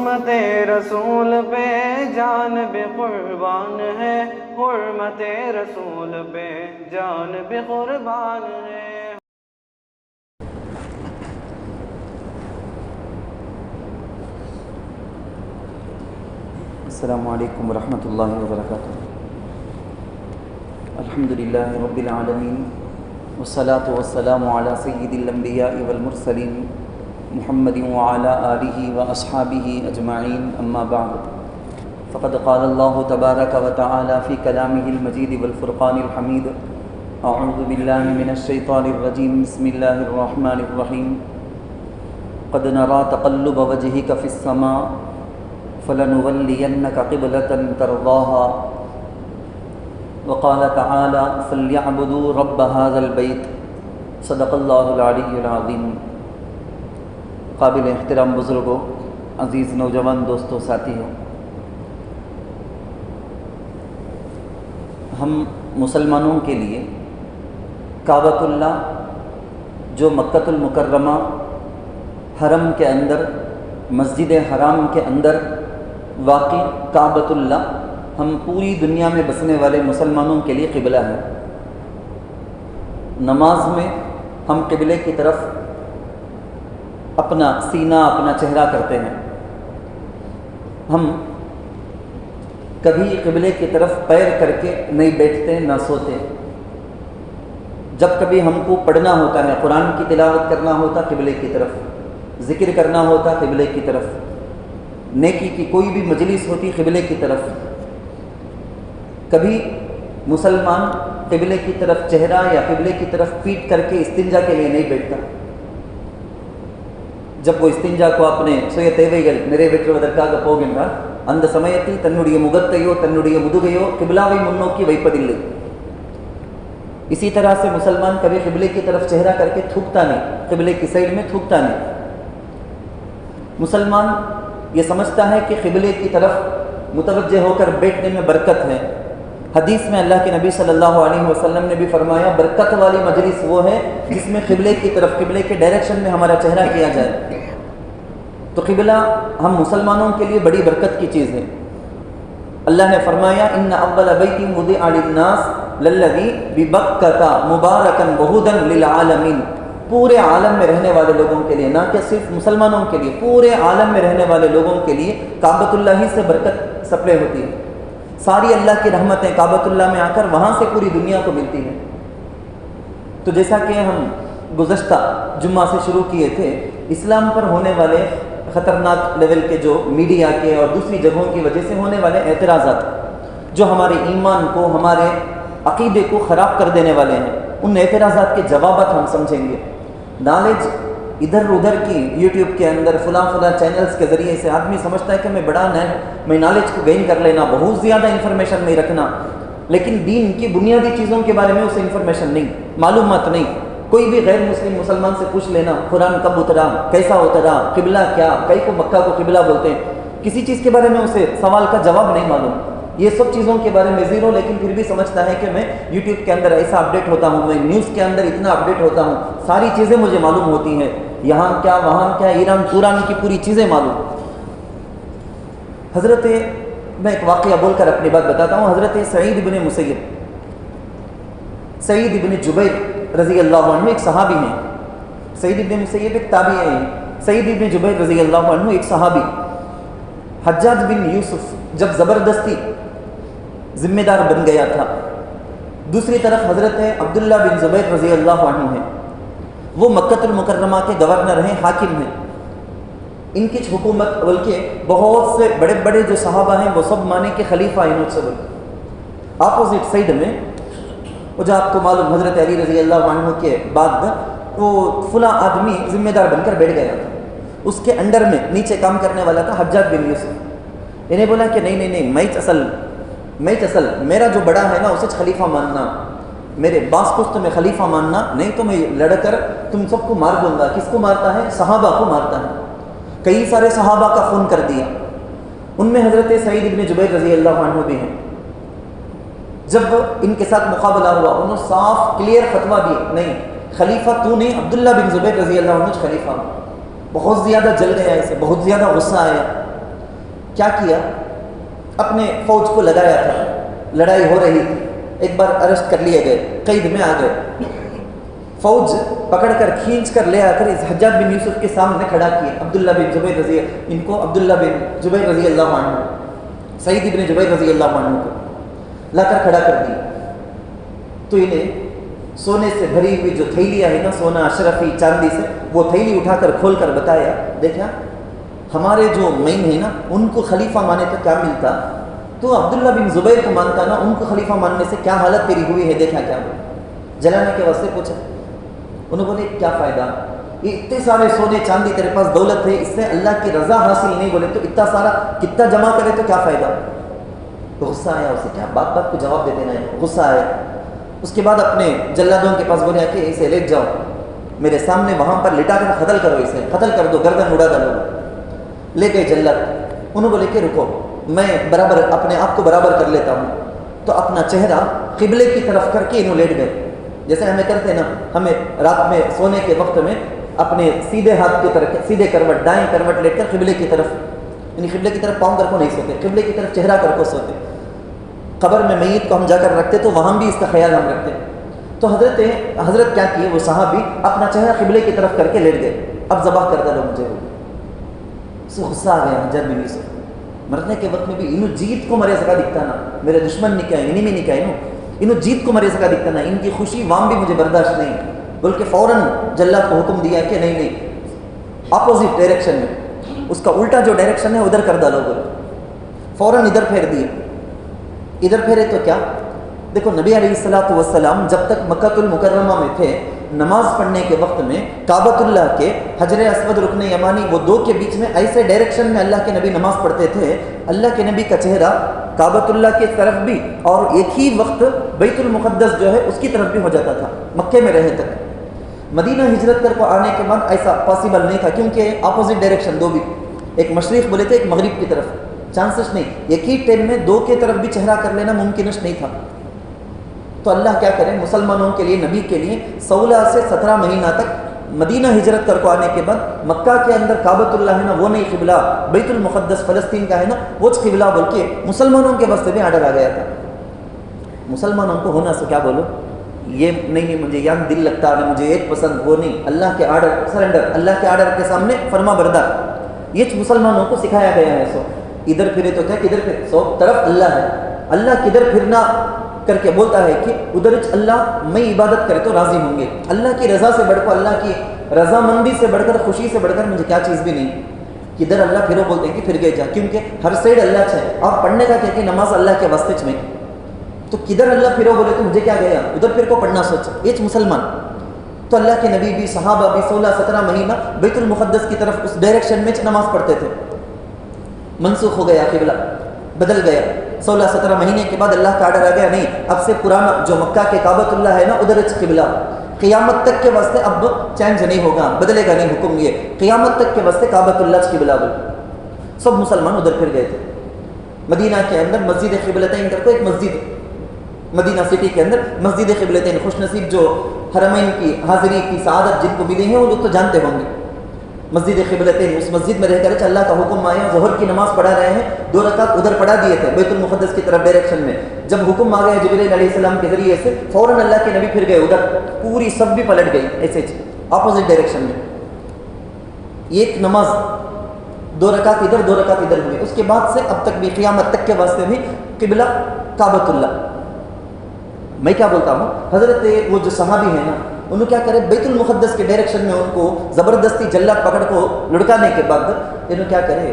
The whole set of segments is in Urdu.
حرمت رسول پہ جان بھی قربان ہے، حرمت رسول پہ جان بھی قربان ہے۔ السلام علیکم ورحمۃ اللہ وبرکاتہ۔ الحمدللہ رب العالمین والصلاة والسلام علی سید الانبیاء والمرسلین محمد وعلی آلہ واصحابہ اجمعین، اما بعد فقد قال اللہ تبارک وتعالی فی کلامہ المجید والفرقان الحمید، اعوذ باللہ من الشیطان الرجیم، بسم اللہ الرحمن الرحیم۔ قد نرى تقلب وجهك في السماء فلنولينك قبلة ترضاها، وقال تعالى فليعبدوا رب هذا البيت، صدق اللہ العلی العظیم۔ قابل احترام بزرگوں، عزیز نوجوان دوستوں، ساتھیوں، ہم مسلمانوں کے لیے کعبۃ اللہ جو مکۃ المکرمہ حرم کے اندر، مسجد حرام کے اندر واقع کعبۃ اللہ، ہم پوری دنیا میں بسنے والے مسلمانوں کے لیے قبلہ ہے۔ نماز میں ہم قبلے کی طرف اپنا سینہ، اپنا چہرہ کرتے ہیں۔ ہم کبھی قبلے کی طرف پیر کر کے نہیں بیٹھتے، نہ سوتے۔ جب کبھی ہم کو پڑھنا ہوتا ہے، قرآن کی تلاوت کرنا ہوتا، قبلے کی طرف ذکر کرنا ہوتا، قبلے کی طرف نیکی کی کوئی بھی مجلس ہوتی، قبلے کی طرف۔ کبھی مسلمان قبلے کی طرف چہرہ یا قبلے کی طرف پیٹ کر کے استنجا کے لیے نہیں بیٹھتا۔ جب وہ استنجا کو اپنے سویا تیویگل ನೆರವೇற்றுವುದಕ್ಕಾಗ ಹೋಗಿಂದ ಅಂದ ಸಮಯத்தில் ತನ್ನುடைய முகத்தையோ தன்னுடைய முதுகையோ قبلاவை முன்னோக்கி வைப்பதில்லை۔ اسی طرح سے مسلمان کبھی قبلے کی طرف چہرہ کر کے تھوکتا نہیں، قبلے کی سائڈ میں تھوکتا نہیں۔ مسلمان یہ سمجھتا ہے کہ قبلے کی طرف متوجہ ہو کر بیٹھنے میں برکت ہے۔ حدیث میں اللہ کے نبی صلی اللہ علیہ وسلم نے بھی فرمایا، برکت والی مجلس وہ ہے جس میں قبلے کی طرف، قبلے کے ڈائریکشن میں ہمارا چہرہ کیا جائے۔ تو قبلہ ہم مسلمانوں کے لیے بڑی برکت کی چیز ہے۔ اللہ نے فرمایا، ان اول بیت وضع للناس للذی ببکۃ مبارکا وہدی للعالمین، پورے عالم میں رہنے والے لوگوں کے لیے، نہ کہ صرف مسلمانوں کے لیے، پورے عالم میں رہنے والے لوگوں کے لیے کعبۃ اللہ ہی سے برکت سپلائی ہوتی ہے۔ ساری اللہ کی رحمتیں کعبۃ اللہ میں آ کر وہاں سے پوری دنیا کو ملتی ہیں۔ تو جیسا کہ ہم گزشتہ جمعہ سے شروع کیے تھے، اسلام پر ہونے والے خطرناک لیول کے جو میڈیا کے اور دوسری جگہوں کی وجہ سے ہونے والے اعتراضات، جو ہمارے ایمان کو، ہمارے عقیدے کو خراب کر دینے والے ہیں، ان اعتراضات کے جوابات ہم سمجھیں گے۔ نالج ادھر ادھر کی یوٹیوب کے اندر فلاں چینلز کے ذریعے سے آدمی سمجھتا ہے کہ میں نالج کو گین کر لینا، بہت زیادہ انفارمیشن نہیں رکھنا، لیکن دین کی بنیادی چیزوں کے بارے میں اسے انفارمیشن نہیں، معلومات نہیں۔ کوئی بھی غیر مسلم مسلمان سے پوچھ لینا، قرآن کب اترا، کیسا اترا، قبلہ کیا، کئی کو مکہ کو قبلہ بولتے ہیں، کسی چیز کے بارے میں اسے سوال کا جواب نہیں معلوم۔ یہ سب چیزوں کے بارے میں زیرو، لیکن پھر بھی سمجھتا ہے کہ میں یوٹیوب کے اندر ایسا اپڈیٹ ہوتا ہوں، میں نیوز کے اندر اتنا اپڈیٹ ہوتا ہوں، ساری چیزیں مجھے معلوم ہوتی ہیں، یہاں کیا، وہاں کیا، ایران پوران کی پوری چیزیں معلوم۔ میں ایک واقعہ بول کر اپنی بات بتاتا ہوں۔ حضرت سعید بن مسیب، سعید بن جبیر رضی اللہ عنہ ایک صحابی ہیں۔ سعید بن مسیب ایک تابعی ہیں، سعید بن جبیر رضی اللہ عنہ ایک صحابی۔ حجاج بن یوسف جب زبردستی ذمہ دار بن گیا تھا، دوسری طرف حضرت عبداللہ بن زبیر رضی اللہ عنہ ہیں، وہ مکۃ المکرمہ کے گورنر ہیں، حاکم ہیں۔ ان کی حکومت، بلکہ بہت سے بڑے بڑے جو صحابہ ہیں وہ سب مانے کہ خلیفہ ہیں ان سے۔ اپوزٹ سائڈ میں وہ جو آپ کو معلوم، حضرت علی رضی اللہ عنہ کے بعد وہ فلاں آدمی ذمہ دار بن کر بیٹھ گیا تھا، اس کے انڈر میں نیچے کام کرنے والا تھا حجاج بن یوسف۔ انہیں بولا کہ نہیں، میں اصل میرا جو بڑا ہے نا اسے خلیفہ ماننا، میرے باس کو تمہیں خلیفہ ماننا، نہیں تو میں لڑ کر تم سب کو مار دوں گا۔ کس کو مارتا ہے؟ صحابہ کو مارتا ہے۔ کئی سارے صحابہ کا خون کر دیا، ان میں حضرت سعید بن جبیر رضی اللہ عنہ بھی ہیں۔ جب ان کے ساتھ مقابلہ ہوا، انہوں نے صاف کلیئر فتویٰ دی، نہیں خلیفہ تو نہیں، عبداللہ بن زبیر رضی اللہ عنہ خلیفہ۔ بہت زیادہ جل گیا، اسے بہت زیادہ غصہ آیا۔ کیا کیا؟ اپنے فوج کو لگایا تھا، لڑائی ہو رہی تھی، ایک بار اریسٹ کر لیے گئے، قید میں آ گئے، فوج پکڑ کر کھینچ کر لے آ کر اس حجاج بن یوسف کے سامنے کھڑا کیے، عبداللہ بن جبیر رضی، ان کو عبداللہ بن جبیر رضی اللہ عنہ، سعید بن جبیر رضی اللہ عنہ کو لا کر کھڑا کر دی، تو انہیں سونے سے بھری ہوئی جو تھیلیاں ہے نا، سونا اشرفی چاندی سے، وہ تھیلی اٹھا کر کھول کر بتایا، دیکھا ہمارے جو مین ہیں نا ان کو خلیفہ مانے تو کیا ملتا، تو عبداللہ بن زبیر کو مانتا نا، ان کو خلیفہ ماننے سے کیا حالت تیری ہوئی ہے، دیکھا کیا جلانے کے واسطے پوچھا، انہوں بولے کیا فائدہ، یہ اتنے سارے سونے چاندی تیرے پاس دولت ہے، اس سے اللہ کی رضا حاصل نہیں، بولے تو اتنا سارا کتنا جمع کرے تو کیا فائدہ، تو غصہ آیا اسے، کیا بات بات کو جواب دے دینا ہے، غصہ آیا، اس کے بعد اپنے جلادوں کے پاس بولے کہ اسے لے جاؤ میرے سامنے، وہاں پر لٹا کر قتل کرو، اسے قتل کر دو، گردن اڑا ڈالو، لے گئے جلاد، انہوں بولے کہ رکو میں برابر اپنے آپ کو برابر کر لیتا ہوں، تو اپنا چہرہ قبلے کی طرف کر کے انہوں لیٹ گئے، جیسے ہمیں کرتے نا، ہمیں رات میں سونے کے وقت میں اپنے سیدھے ہاتھ کی طرف، سیدھے کروٹ، دائیں کروٹ لیٹ کر قبلے کی طرف، یعنی قبلے کی طرف پاؤں کر کو نہیں سوتے، قبلے کی طرف چہرہ کر کو سوتے، قبر میں میت کو ہم جا کر رکھتے تو وہاں بھی اس کا خیال ہم رکھتے، تو حضرت کیا کیے، وہ صحابی اپنا چہرہ قبلے کی طرف کر کے لیٹ گئے، اب ذبح کر دو مجھے، اس کو غصہ آ گیا حجاج بن یوسف، مرنے کے وقت میں بھی انہوں جیت کو مرے سکا دکھتا نا، میرے دشمن نے کیا انہی میں نہیں کیا، انہوں جیت کو مرے سکا دکھتا نا، ان کی خوشی وام بھی مجھے برداشت نہیں، بلکہ فوراً جلاد کو حکم دیا کہ نہیں اپوزٹ ڈائریکشن میں، اس کا الٹا جو ڈائریکشن ہے ادھر کر ڈالو، بولے فوراً ادھر پھیر دیے، ادھر پھیرے تو کیا، دیکھو نبی علیہ الصلوۃ والسلام جب تک مکہ المکرمہ میں تھے، نماز پڑھنے کے وقت میں کعبۃ اللہ کے حجر اسود رکن یمانی وہ دو کے بیچ میں ایسے ڈائریکشن میں اللہ کے نبی نماز پڑھتے تھے، اللہ کے نبی کا چہرہ کعبۃ اللہ کی طرف بھی اور ایک ہی وقت بیت المقدس جو ہے اس کی طرف بھی ہو جاتا تھا، مکے میں رہے تک۔ مدینہ ہجرت کر کو آنے کے بعد ایسا پاسبل نہیں تھا، کیونکہ اپوزٹ ڈائریکشن دو بھی، ایک مشرق بولے تھے ایک مغرب کی طرف، چانسز نہیں، ایک ہی ٹائم میں دو کے طرف بھی چہرہ کر لینا ممکنش نہیں تھا، تو اللہ کیا کرے مسلمانوں کے لیے، نبی کے لیے 16 سے 17 مہینہ تک مدینہ ہجرت کر کو آنے کے بعد مکہ کے اندر کعبۃ اللہ ہے نا وہ نہیں قبلہ، بیت المقدس فلسطین کا ہے نا وہ قبلہ بول کے مسلمانوں کے واسطے بھی آرڈر آ گیا تھا، مسلمانوں کو ہونا سے کیا بولو، یہ نہیں مجھے یہاں دل لگتا ہے، مجھے ایک پسند، وہ نہیں، اللہ کے آرڈر سرنڈر، اللہ کے آرڈر کے سامنے فرما بردار، یہ مسلمانوں کو سکھایا گیا ہے۔ سو ادھر پھرے تو کیا، کدھر پھر، سو طرف اللہ ہے، اللہ کدھر پھرنا کر کے بولتا ہے کہ ادھر اللہ میں عبادت کرے تو راضی ہوں گے، اللہ کی رضا سے بڑھ کر، اللہ کی رضامندی سے بڑھ کر، خوشی سے بڑھ کر مجھے کیا چیز بھی نہیں، کدھر اللہ پھرو بولتے ہیں کہ پھر گئے جا، کیونکہ ہر سائڈ اللہ ہے، اور پڑھنے کا کیا کہ نماز اللہ کے واسطے میں، تو کدھر اللہ پھرو بولے تو مجھے کیا گیا، ادھر پھر کو پڑھنا سوچ، یہ مسلمان، تو اللہ کے نبی بھی صحابہ بھی 16-17 مہینہ بیت المقدس کی طرف اس ڈائریکشن میں نماز پڑھتے تھے، منسوخ ہو گیا قبلہ، بدل گیا، 16-17 مہینے کے بعد اللہ کا آرڈر آ گیا، نہیں اب سے پرانا جو مکہ کے کعبۃ اللہ ہے نا ادھر قبلہ، قیامت تک کے واسطے اب چینج نہیں ہوگا، بدلے گا نہیں حکم، یہ قیامت تک کے واسطے کعبۃ اللہ قبلہ بول، سب مسلمان ادھر پھر گئے تھے۔ مدینہ کے اندر مسجد قبلتین کر کو ایک مسجد، مدینہ سٹی کے اندر مسجد قبلتین، خوش نصیب جو حرمین کی حاضری کی سعادت جن کو ملی ہے وہ لوگ تو جانتے ہوں گے، مسجد قبلتین، اس مسجد میں رہ کر اللہ کا حکم آیا، ظہر کی نماز پڑھا رہے ہیں، 2 رکعت ادھر پڑھا دیے تھے بیت المقدس کی طرف ڈائریکشن میں، جب حکم آ گیا جبرائیل علیہ السلام کے ذریعے سے، فوراً اللہ کے نبی پھر گئے ادھر، پوری سب بھی پلٹ گئی ایسے اپوزٹ ڈائریکشن میں، ایک نماز 2 رکعت ادھر 2 رکعت ادھر ہوئی، اس کے بعد سے اب تک بھی قیامت تک کے واسطے بھی قبلہ کعبۃ اللہ۔ میں کیا بولتا ہوں، حضرت وہ جو صحابی ہیں نا انہوں کیا کرے، بیت المقدس کے ڈائریکشن میں ان کو زبردستی جلاد پکڑ کو لڑکانے کے بعد انہوں کیا کرے،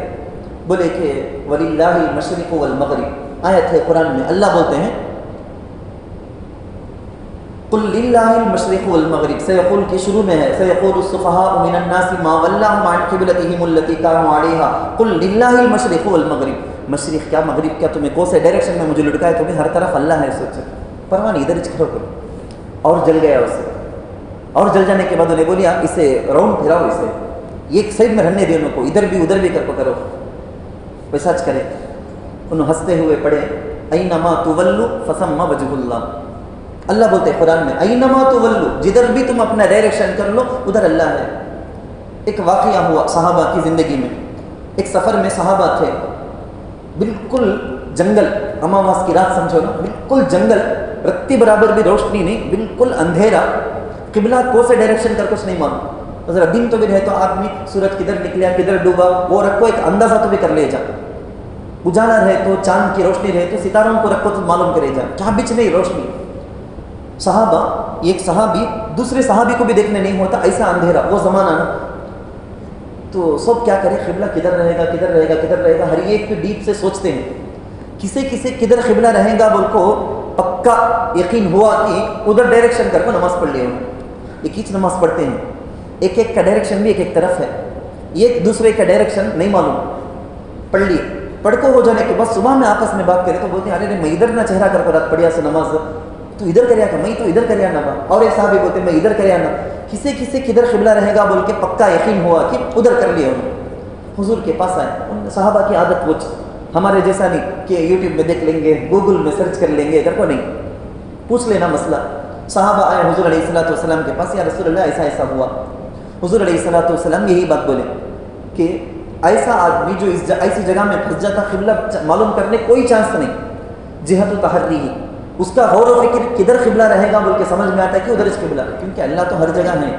بولے کہ وَلِلَّهِ الْمَشْرِقُ وَالْمَغْرِبُ، آیت ہے قرآن میں، اللہ بولتے ہیں قُلْ لِلَّهِ الْمَشْرِقُ وَالْمَغْرِبُ، سيقول کی شروع میں ہے، سيقول السفهاء مِنَ النَّاسِ مَا وَلَّاهُمْ عَنْ قِبْلَتِهِمُ الَّتِي كَانُوا عَلَيْهَا قُلْ لِلَّهِ الْمَشْرِقُ وَالْمَغْرِبُ، مشرق کیا مغرب کیا، تمہیں کون سے ڈائریکشن میں مجھے لٹکائے، تمہیں ہر طرف اللہ ہے، سوچو پرواہ نہیں، ادھر کرو کرو، اور جل گیا اسے، اور جل جانے کے بعد انہیں بولیا اسے راؤنڈ پھراؤ، اسے ایک سائڈ میں رہنے دے، ان کو ادھر بھی ادھر بھی کر کو کرو، ویسا کرے، انہوں ہنستے ہوئے پڑھے اینما تولوا فثم وجہ اللہ، اللہ بولتے ہیں قرآن میں اینما تولوا، جدھر بھی تم اپنا ڈائریکشن کر لو ادھر اللہ ہے۔ ایک واقعہ ہوا صحابہ کی زندگی میں، ایک سفر میں صحابہ تھے، بالکل جنگل، اماواس کی رات سمجھو نا، بالکل جنگل، رتی برابر بھی روشنی نہیں، بالکل اندھیرا، قبلہ کو سے ڈائریکشن کر کچھ نہیں معلوم. ذرا دن تو بھی رہے تو آدمی سورج کدھر نکلیا کدھر ڈوبا وہ رکھو ایک اندازہ تو بھی کر لے جا. اجالا رہے تو چاند کی روشنی رہے تو ستاروں کو رکھو تو معلوم کرے جا کیا بچ نہیں روشنی. صحابہ، ایک صحابی دوسرے صحابی کو بھی دیکھنے نہیں ہوتا، ایسا اندھیرا وہ زمانہ نا. تو سب کیا کرے، قبلہ کدھر رہے گا کدھر رہے گا کدھر رہے گا، ہر ایک بھی ڈیپ سے سوچتے ہیں. کسی کدھر قبلہ رہے گا بول کو پکا یقین ہوا کہ ادھر ڈائریکشن کر کو نماز پڑھ لیا. ایک ہی نماز پڑھتے ہیں، ایک ایک کا ڈائریکشن بھی ایک ایک طرف ہے، ایک دوسرے کا ڈائریکشن نہیں معلوم، پڑھ لیے. پڑھ کو ہو جانے کے بعد صبح میں آپس میں بات کرے تو بولتے ہیں ارے میں ادھر نہ چہرہ کر کو رات پڑھیا سے نماز تو ادھر کریا کہ میں تو ادھر کریا نہ با. اور ایک صحابی بولتے میں ادھر کریا نہ. کسی کدھر قبلہ رہے گا بول کے پکا یقین ہوا کہ ادھر کر لیا. حضور کے پاس آئے. ان صحابہ کی عادت وہ ہمارے جیسا نہیں کہ یوٹیوب میں دیکھ لیں گے گوگل میں سرچ کر لیں گے، ادھر کو نہیں، پوچھ لینا مسئلہ. صحابہ آئے حضور علیہ الصلوۃ والسلام کے پاس، یا رسول اللہ ایسا ایسا ہوا. حضور علیہ الصلوۃ والسلام یہی بات بولے کہ ایسا آدمی جو ایسی جگہ میں پھنس جاتا قبلہ معلوم کرنے کوئی چانس نہیں، جہت و تحری ہی اس کا غور و فکر کدھر قبلہ رہے گا بول کے سمجھ میں آتا ہے کہ ادھر اس قبلہ، کیونکہ اللہ تو ہر جگہ ہے.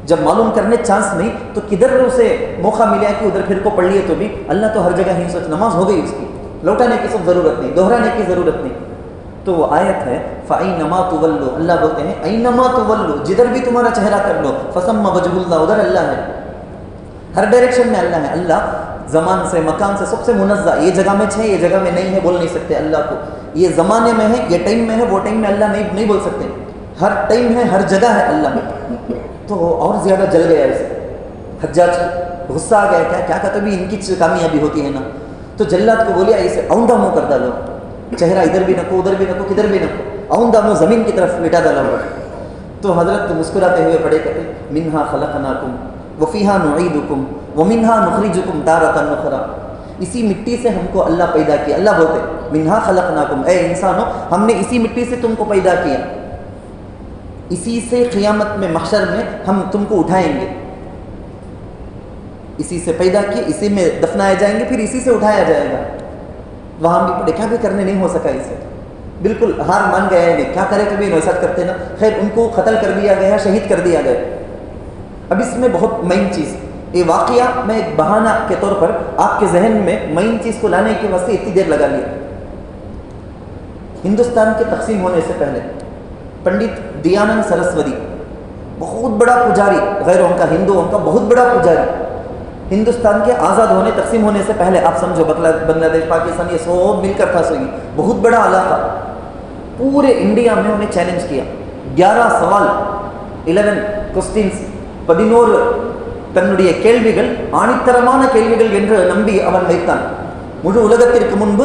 جب معلوم کرنے چانس نہیں تو کدھر اسے موقع ملا کہ ادھر پھر کو پڑھ لیے تو بھی اللہ تو ہر جگہ ہی. سوچ نماز ہو گئی اس کی، لوٹانے کی سب ضرورت نہیں، دہرانے کی ضرورت نہیں. تو وہ آیت ہے فَأَيْنَمَا تُوَلُّوا، اللہ بولتے ہیں اَيْنَمَا تُوَلُّوا، جدھر بھی تمہارا چہرہ کر لو فَثَمَّ وَجْهُ اللَّهِ، ادھر اللہ ہے، ہر ڈائریکشن میں اللہ ہے. اللہ زمان سے مکان سے سب سے منزہ، یہ جگہ میں ہے یہ جگہ میں نہیں ہے بول نہیں سکتے اللہ کو. یہ زمانے میں ہے یہ ٹائم میں ہے وہ ٹائم میں اللہ نہیں بول سکتے. ہر ٹائم ہے ہر جگہ ہے اللہ میں. تو اور زیادہ جل گیا اسے. حجاج غصہ آ گیا، کیا کہتا بھی ان کی کامیابی ہوتی ہے نا. تو جلات کو بولیا اسے اوندا منہ کر ڈالو، چہرہ ادھر بھی نکو ادھر بھی نکو کدھر بھی نکو، اوندا منہ زمین کی طرف مٹا ڈالا. تو حضرت مسکراتے ہوئے پڑھے کہتے منہا خلقناکم وفیہا نعیدکم ومنہا نخرجکم تارۃ اخری، اسی مٹی سے ہم کو اللہ پیدا کیا. اللہ بولتے منہا خلقناکم، اے انسانوں ہم نے اسی مٹی سے تم کو پیدا کیا، اسی سے قیامت میں محشر میں ہم تم کو اٹھائیں گے. اسی سے پیدا کیے، اسی میں دفنائے جائیں گے، پھر اسی سے اٹھایا جائے گا. وہاں بھی پڑھے کیا بھی کرنے نہیں ہو سکا اسے، بالکل ہار مان گیا ہے. نہیں کیا کرے تو بھی نوسط کرتے نا. خیر ان کو قتل کر دیا گیا، شہید کر دیا گیا. اب اس میں بہت مین چیز یہ واقعہ میں ایک بہانہ کے طور پر آپ کے ذہن میں مین چیز کو لانے کے واسطے اتنی دیر لگا لیا. ہندوستان کے تقسیم ہونے سے پہلے پنڈت دیانند سرسوتی بہت بڑا پجاری، غیروں کا ہندوؤں کا بہت بڑا پجاری، ہندوستان کے آزاد ہونے تقسیم ہونے سے پہلے آپ سمجھو بنگلہ دیش پاکستان یہ سب مل کر تھا. سوئی بہت بڑا علاقہ، پورے انڈیا میں انہیں چیلنج کیا. 11 سوال 11 کوسٹنس 11 தன்னுடைய கேள்விகள் ஆணித்தரமான கேள்விகள் என்று நம்பி அவன் வைத்தான். முழு உலகத்திற்கு முன்பு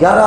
11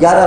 11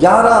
11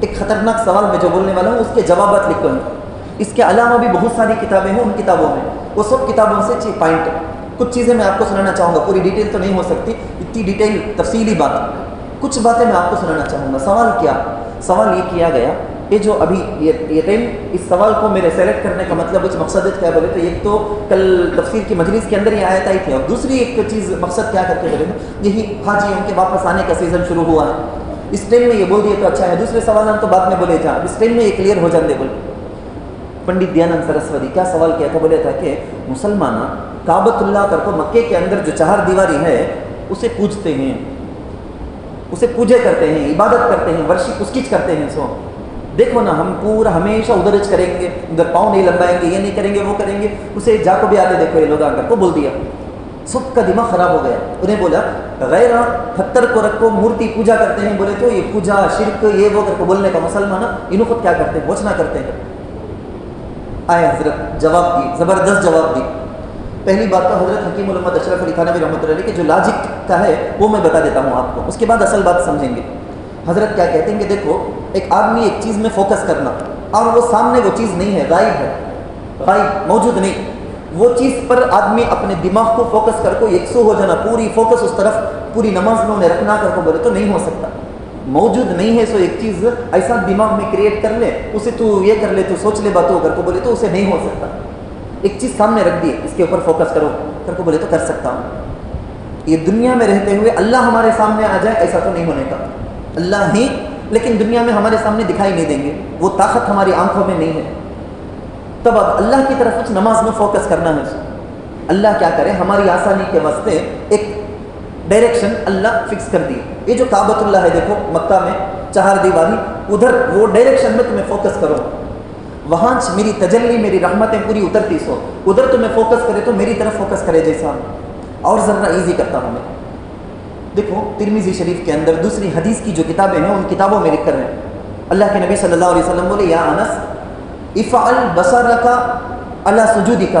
ایک خطرناک سوال میں جو بولنے والا ہوں اس کے جوابات لکھو ہیں. اس کے علاوہ بھی بہت ساری کتابیں ہیں، ان کتابوں میں وہ سب کتابوں سے پوائنٹ کچھ چیزیں میں آپ کو سنانا چاہوں گا. پوری ڈیٹیل تو نہیں ہو سکتی، اتنی ڈیٹیل تفصیلی بات، کچھ باتیں میں آپ کو سنانا چاہوں گا. سوال کیا؟ سوال یہ کیا گیا، یہ جو ابھی یہ ٹائم اس سوال کو میرے سیلیکٹ کرنے کا مطلب اس مقصد کیا بولے تو ایک تو کل تفسیر کی مجلس کے اندر یہ آیت آئی تھی، اور دوسری ایک چیز مقصد کیا کرتے بولے تو یہی حاجیوں کے واپس آنے کا سیزن شروع ہوا ہے. اس ٹائم میں یہ بول دیا تو اچھا ہے، دوسرے سوالات تو بعد میں بولے جا، اس ٹائم میں یہ کلیئر ہو جاندے. بولے پنڈت دیانند سرسوتی کیا سوال کیا تھا؟ بولے تھا کہ مسلمان کعبۃ اللہ کر کو مکے کے اندر جو 4 دیواری ہے اسے پوجتے ہیں، اسے پوجے کرتے ہیں، عبادت کرتے ہیں، ورشپ اس کی کرتے ہیں. سو دیکھو نا، ہم پورا ہمیشہ ادھر کریں گے، ادھر پاؤں نہیں لمبائیں گے، یہ نہیں کریں گے، وہ کریں گے. اسے جا کو بھی آتے دیکھو یہ لوگ آ کر کو بول دیا. سب کا دماغ خراب ہو گیا. انہیں بولا غیر پتھر کو رکھو، مورتی پوجا کرتے ہیں. بولے تو یہ پوجا شرک یہ وہ کر کو بولنے کا مسلمان انہوں خود کیا کرتے ہیں، بوچھنا کرتے ہیں. آئے حضرت جواب دی، زبردست جواب دی. پہلی بات تو حضرت حکیم علامہ اشرف علی تھانوی رحمۃ اللہ علیہ کے جو لاجک کا ہے وہ میں بتا دیتا ہوں آپ کو، اس کے بعد اصل بات سمجھیں گے. حضرت کیا کہتے ہیں کہ دیکھو ایک آدمی ایک چیز میں فوکس کرنا اور وہ سامنے وہ چیز نہیں ہے، غائب ہے، غائب موجود نہیں، وہ چیز پر آدمی اپنے دماغ کو فوکس کر کو یکسو ہو جانا، پوری فوکس اس طرف پوری نماز میں انہیں رکھنا کر کو بولے تو نہیں ہو سکتا. موجود نہیں ہے سو ایک چیز ایسا دماغ میں کریٹ کر لے، اسے تو یہ کر لے، تو سوچ لے باتوں کر کو بولے تو اسے نہیں ہو سکتا. ایک چیز سامنے رکھ دی، اس کے اوپر فوکس کرو کر کو بولے تو کر سکتا ہوں. یہ دنیا میں رہتے ہوئے اللہ ہمارے سامنے آ جائے ایسا تو نہیں ہونے کا، اللہ ہی لیکن دنیا میں ہمارے سامنے دکھائی نہیں دیں گے، وہ طاقت ہماری آنکھوں میں نہیں ہے. تب اب اللہ کی طرف کچھ نماز میں فوکس کرنا ہے. اللہ کیا کرے ہماری آسانی کے واسطے ایک ڈائریکشن اللہ فکس کر دی. یہ جو کعبۃ اللہ ہے دیکھو مکہ میں 4 دیواری، ادھر وہ ڈائریکشن میں تمہیں فوکس کرو، وہاں میری تجلی میری رحمتیں پوری اترتی سو، ادھر تمہیں فوکس کرے تو میری طرف فوکس کرے. جیسا اور ذرا ایزی کرتا ہوں میں. دیکھو ترمذی شریف کے اندر دوسری حدیث کی جو کتابیں ہیں ان کتابوں میں لکھ کر ہیں اللہ کے نبی صلی اللہ علیہ وسلم بولے یا انس افعل بصرک علی سجودک،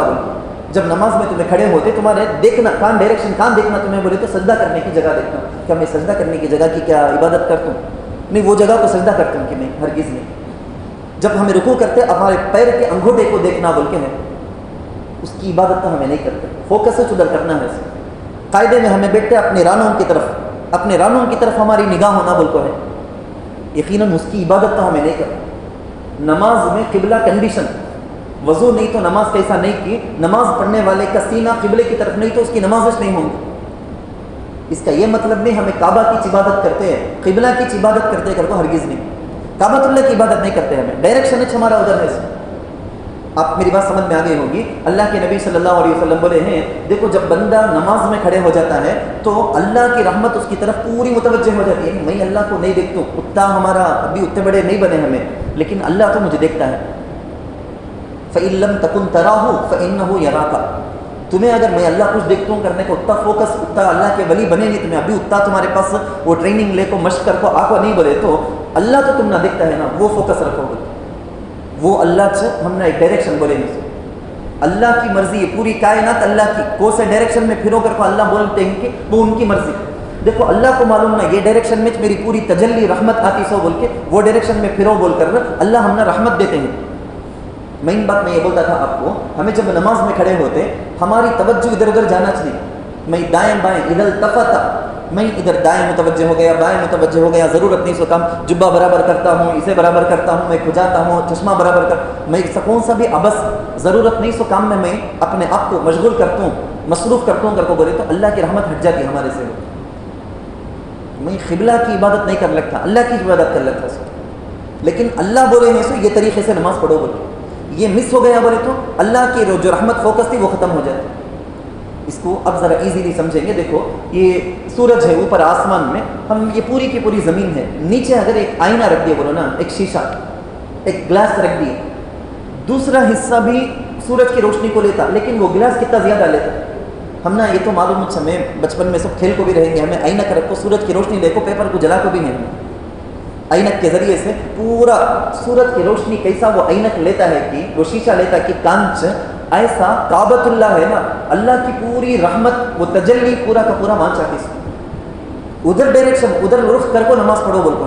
جب نماز میں تمہیں کھڑے ہوتے تمہارے دیکھنا کان ڈائریکشن کان دیکھنا تمہیں بولے تو سجدہ کرنے کی جگہ دیکھنا. کیا میں سجدہ کرنے کی جگہ کی کیا عبادت کرتا ہوں؟ نہیں، وہ جگہ کو سجدہ کرتا ہوں کہ میں ہرگز نہیں. جب ہمیں رکوع کرتے ہمارے پیر کے انگوٹھے کو دیکھنا بول کے ہے، اس کی عبادت تو ہمیں نہیں کرتے، فوکس سے ادھر کرنا ہے. قاعدے میں ہمیں بیٹھتے اپنے رانوں کی طرف، اپنے رانوں کی طرف ہماری نگاہ ہونا بول کو ہے، یقیناً اس کی عبادت تو ہمیں نہیں کرتے. نماز میں قبلہ کنڈیشن، وضو نہیں تو نماز کیسا نہیں کی، نماز پڑھنے والے کا سینہ قبلے کی طرف نہیں تو اس کی نماز نہیں ہوگی. اس کا یہ مطلب نہیں ہمیں کعبہ کی عبادت کرتے ہیں، قبلہ کی عبادت کرتے کر کو ہرگز نہیں. کعبۃ اللہ کی عبادت نہیں کرتے، ہمیں ڈائریکشن ہمارا ادھر ہے. آپ میری بات سمجھ میں آ گئی ہوگی. اللہ کے نبی صلی اللہ علیہ وسلم بولے ہیں دیکھو جب بندہ نماز میں کھڑے ہو جاتا ہے تو اللہ کی رحمت اس کی طرف پوری متوجہ ہو جاتی ہے. میں اللہ کو نہیں دیکھتا ہوں، اتنا ہمارا ابھی اتنے بڑے نہیں بنے ہمیں، لیکن اللہ تو مجھے دیکھتا ہے. فَإِن لَّمْ تَكُن تَرَاهُ فَإِنَّهُ يَرَاكَ. تمہیں اگر میں اللہ کچھ دیکھتا ہوں کرنے کو اتنا فوکس اتنا اللہ کے ولی بنے نہیں، تمہیں ابھی اتنا تمہارے پاس وہ ٹریننگ لے کو مشق کر کو آ کو نہیں بولے تو اللہ تو تم نہ دیکھتا ہے نا، وہ فوکس رکھو گے. وہ اللہ سے ہم نے ایک ڈائریکشن بولے نہیں، اللہ کی مرضی ہے، پوری کائنات اللہ کی، کو سے ڈائریکشن میں پھرو کر کو اللہ بولتے ہیں کہ وہ ان کی مرضی. دیکھو اللہ کو معلوم نہ یہ ڈائریکشن میں میری پوری تجلی رحمت آتی سو بول کے وہ ڈائریکشن میں پھرو بول کر اللہ ہم نے رحمت دیتے ہیں. مین بات میں یہ بولتا تھا آپ کو، ہمیں جب نماز میں کھڑے ہوتے ہماری توجہ ادھر ادھر جانا چاہیے. میں دائیں بائیں ادھر التفت، میں ادھر دائیں متوجہ ہو گیا بائیں متوجہ ہو گیا، ضرورت نہیں سو کام جبہ برابر کرتا ہوں، اسے برابر کرتا ہوں، میں کھجاتا ہوں، چشمہ برابر کر، میں سکون سا بھی ابس ضرورت نہیں سو کام میں اپنے آپ کو مشغول کرتا ہوں، مصروف کرتا ہوں کر کو بولے تو اللہ کی رحمت ہٹ جاتی ہمارے سے. میں قبلہ کی عبادت نہیں کر لگتا، اللہ کی عبادت کر لگتا سو. لیکن اللہ بولے ہیں سو یہ طریقے سے نماز پڑھو بولے، یہ مس ہو گیا بولے تو اللہ کی جو رحمت فوکس تھی وہ ختم ہو جاتی. اس کو اب ذرا ایزیلی سمجھیں گے. دیکھو یہ سورج ہے اوپر آسمان میں، ہم یہ پوری کی پوری زمین ہے، نیچے اگر ایک آئینہ رکھ دیا بولو نا، ایک شیشہ ایک گلاس رکھ دیے، دوسرا حصہ بھی سورج کی روشنی کو لیتا، لیکن وہ گلاس کتنا زیادہ لیتا. ہم نا یہ تو معلوم اچھا میں بچپن میں سب کھیل کو بھی رہیں گے، ہمیں آئینہ رکھو سورج کی روشنی دیکھو، پیپر کو جلا کو بھی نہیں، اینک کے ذریعے سے پورا سورج کی روشنی کیسا وہ اینک لیتا ہے کہ وہ شیشہ لیتا ہے کہ کانچ، ایسا کعبۃ اللہ ہے نا، اللہ کی پوری رحمت وہ تجلی پورا کا پورا مان چاہتی ہے. ادھر ڈائریکشن ادھر رخ کر کو نماز پڑھو بول کو